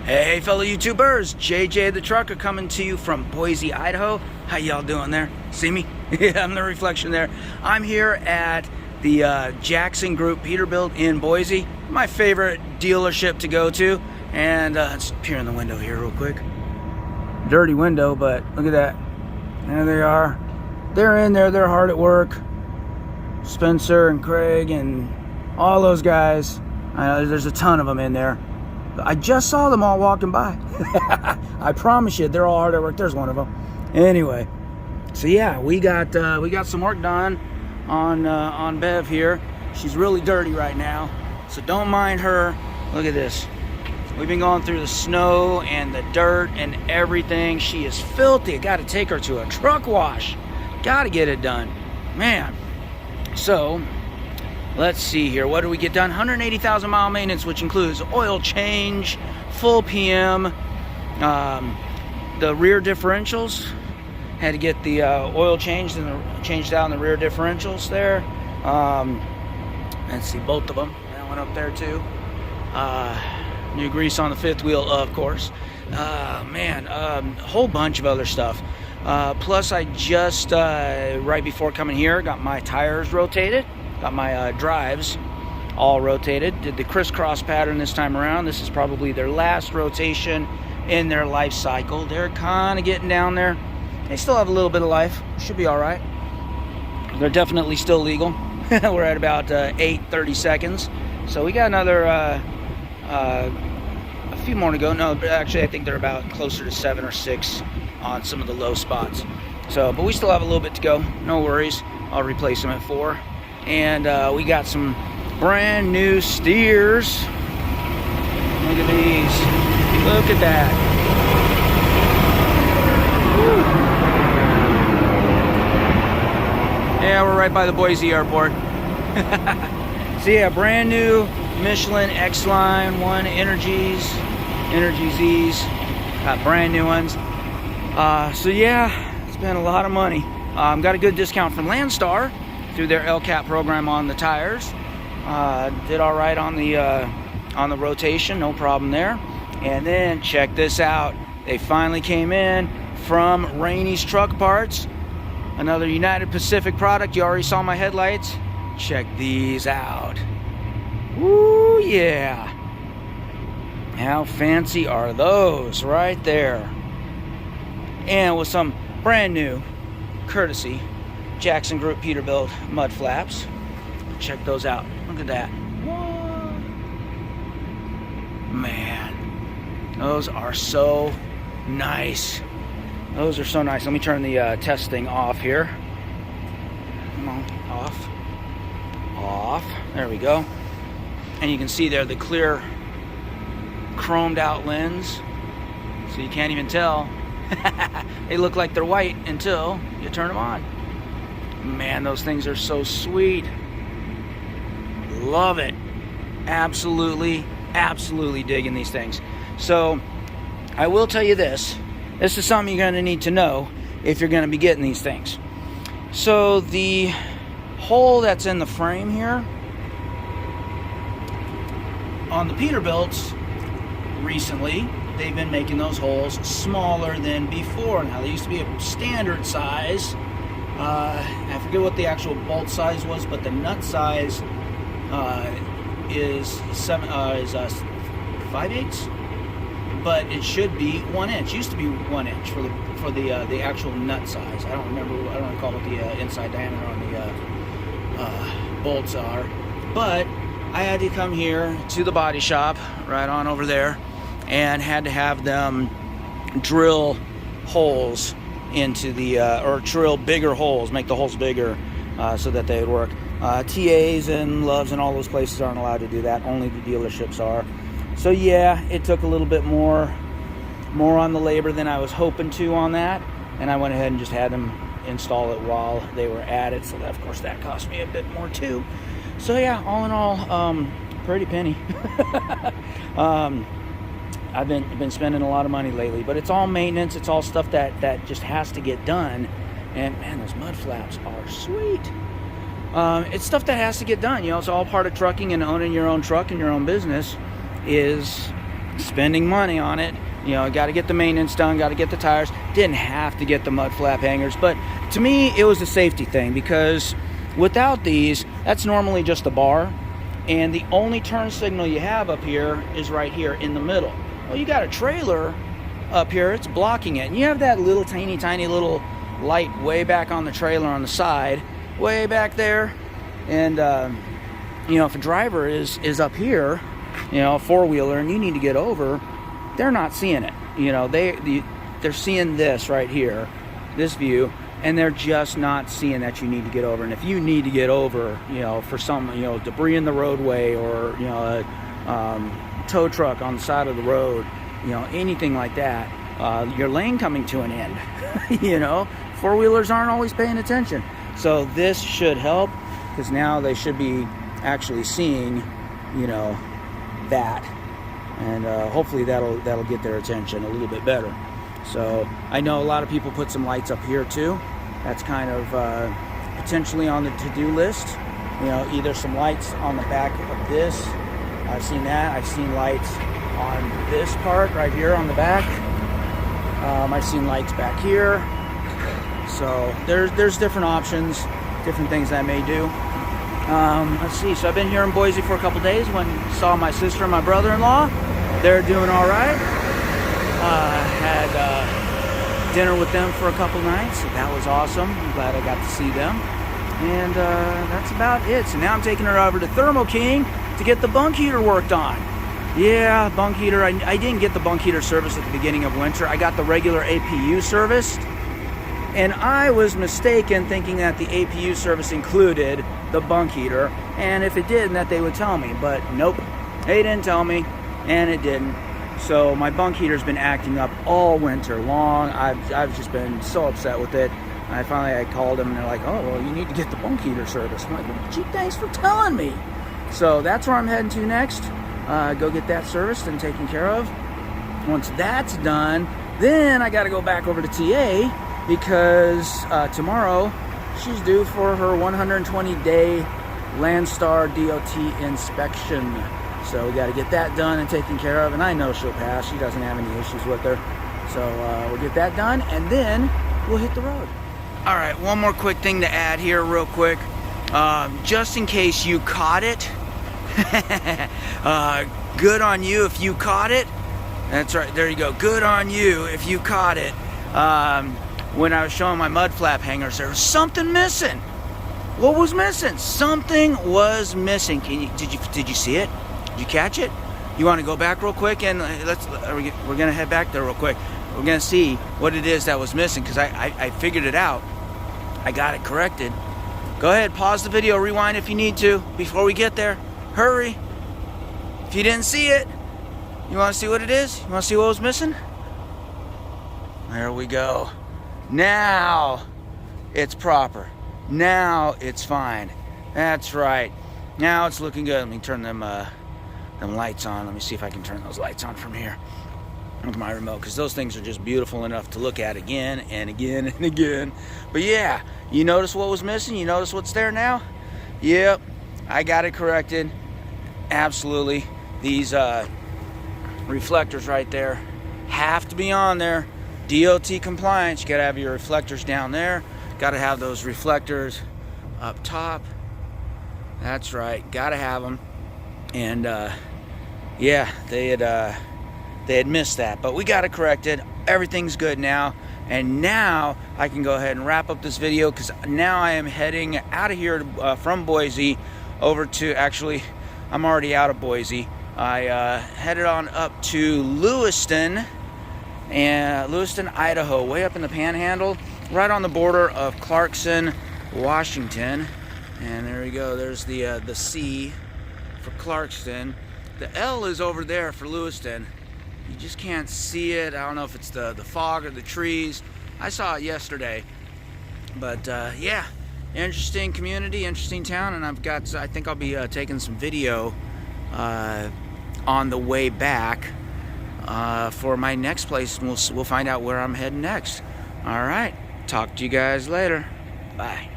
Hey fellow YouTubers, JJ the Trucker coming to you from Boise, Idaho. How y'all doing there? See me? Yeah, I'm the reflection there. I'm here at the Jackson Group Peterbilt in Boise. My favorite dealership to go to. And let's peer in the window here real quick. Dirty window, but look at that. There they are. They're in there, they're hard at work. Spencer and Craig and all those guys. There's a ton of them in there. I just saw them all walking by. I promise you, they're all hard at work. There's one of them. Anyway, so yeah, we got some work done on Bev here. She's really dirty right now, so don't mind her. Look at this. We've been going through the snow and the dirt and everything. She is filthy. Got to take her to a truck wash. Got to get it done, man. So let's see here. What do we get done? 180,000 mile maintenance, which includes oil change, full PM, the rear differentials. Had to get the oil changed and changed out in the rear differentials there. Let's see, both of them. That one up there too. New grease on the fifth wheel, of course. Man, a whole bunch of other stuff. Plus, I just right before coming here, got my tires rotated. Got my drives all rotated. Did the crisscross pattern this time around. This is probably their last rotation in their life cycle. They're kind of getting down there. They still have a little bit of life. Should be all right. They're definitely still legal. We're at about 8:30 seconds. So we got another a few more to go. No, but actually I think they're about closer to 7 or 6 on some of the low spots. So, but we still have a little bit to go. No worries. I'll replace them at 4. And we got some brand new steers. Look at these. Look at that. Woo. Yeah, we're right by the Boise airport. So yeah, brand new Michelin X-Line 1 Energy Z's. Got brand new ones. So yeah, spent a lot of money. Got a good discount from Landstar through their LCAP program on the tires. Did all right on the rotation, no problem there. And then check this out. They finally came in from Raney's Truck Parts. Another United Pacific product. You already saw my headlights. Check these out. Woo, yeah. How fancy are those right there? And with some brand new courtesy Jackson Group Peterbilt mud flaps. Check those out. Look at that. What? Man, those are so nice. Those are so nice. Let me turn the test thing off here. Come on, off. Off. There we go. And you can see there the clear chromed out lens. So you can't even tell. They look like they're white until you turn them on. Man, those things are so sweet. Love it. Absolutely digging these things. So I will tell you this. This is something you're going to need to know if you're going to be getting these things. So the hole that's in the frame here on the Peterbilts recently, they've been making those holes smaller than before. Now they used to be a standard size. I forget what the actual bolt size was, but the nut size is 5/8, but it should be 1 inch. Used to be 1 inch for the actual nut size. I don't remember. I don't recall what the inside diameter on the bolts are, but I had to come here to the body shop right on over there and had to have them drill holes into the or drill bigger holes, make the holes bigger so that they would work. TAs and Loves and all those places aren't allowed to do that. Only the dealerships are. So yeah, it took a little bit more on the labor than I was hoping to on that, and I went ahead and just had them install it while they were at it. So that, of course, that cost me a bit more too. So yeah, all in all, pretty penny. I've been spending a lot of money lately, but it's all maintenance. It's all stuff that just has to get done. And man, those mud flaps are sweet. It's stuff that has to get done. You know, it's all part of trucking and owning your own truck and your own business is spending money on it. You know, got to get the maintenance done, got to get the tires. Didn't have to get the mud flap hangers, but to me it was a safety thing, because without these, that's normally just a bar, and the only turn signal you have up here is right here in the middle. Well, you got a trailer up here, it's blocking it, and you have that little tiny little light way back on the trailer on the side, way back there. And you know, if a driver is up here, you know, a four-wheeler, and you need to get over, they're not seeing it. You know, they're seeing this right here, this view, and they're just not seeing that you need to get over. And if you need to get over, you know, for some, you know, debris in the roadway, or, you know, a tow truck on the side of the road, you know, anything like that, your lane coming to an end. You know, four-wheelers aren't always paying attention. So this should help, because now they should be actually seeing, you know, that. And hopefully that'll get their attention a little bit better. So I know a lot of people put some lights up here too. That's kind of potentially on the to-do list. You know, either some lights on the back of this. I've seen that. I've seen lights on this part right here on the back. I've seen lights back here. So there's different options, different things I may do. Let's see, so I've been here in Boise for a couple days. Saw my sister and my brother-in-law. They're doing all right. Had dinner with them for a couple nights. That was awesome. I'm glad I got to see them. And that's about it. So now I'm taking her over to Thermo King to get the bunk heater worked on. Yeah, bunk heater. I didn't get the bunk heater service at the beginning of winter. I got the regular APU serviced. And I was mistaken, thinking that the APU service included the bunk heater, and if it didn't, that they would tell me. But nope, they didn't tell me, and it didn't. So my bunk heater's been acting up all winter long. I've just been so upset with it. I called them, and they're like, "Oh, well, you need to get the bunk heater service." I'm like, well, "Gee, thanks for telling me." So that's where I'm heading to next. Go get that serviced and taken care of. Once that's done, then I got to go back over to TA, because tomorrow she's due for her 120-day Landstar DOT inspection. So we got to get that done and taken care of, and I know she'll pass. She doesn't have any issues with her. So we'll get that done, and then we'll hit the road. All right, one more quick thing to add here real quick. Just in case you caught it, good on you if you caught it. That's right, there you go. Good on you if you caught it. When I was showing my mud flap hangers, there was something missing. What was missing? Something was missing. Did you see it? Did you catch it? You want to go back real quick, and we're gonna head back there real quick. We're gonna see what it is that was missing, because I figured it out. I got it corrected. Go ahead, pause the video, rewind if you need to before we get there. Hurry. If you didn't see it, you want to see what it is? You want to see what was missing? There we go. Now it's proper. Now it's fine. That's right. Now it's looking good. Let me turn them lights on. Let me see if I can turn those lights on from here with my remote, because those things are just beautiful enough to look at again and again and again. But yeah, you notice what was missing? You notice what's there now? Yep, I got it corrected. Absolutely. These reflectors right there have to be on there. DOT compliance. You gotta have your reflectors down there. Gotta have those reflectors up top. That's right, gotta have them. And yeah, they had missed that, but we got it corrected. Everything's good now, and now I can go ahead and wrap up this video, because now I am heading out of here from Boise over to, actually, I'm already out of Boise. I headed on up to Lewiston, Idaho, way up in the Panhandle, right on the border of Clarkson, Washington. And there we go. There's the C for Clarkston. The L is over there for Lewiston. You just can't see it. I don't know if it's the fog or the trees. I saw it yesterday. But yeah, interesting community, interesting town, and I think I'll be taking some video on the way back for my next place, and we'll find out where I'm heading next. All right, talk to you guys later. Bye.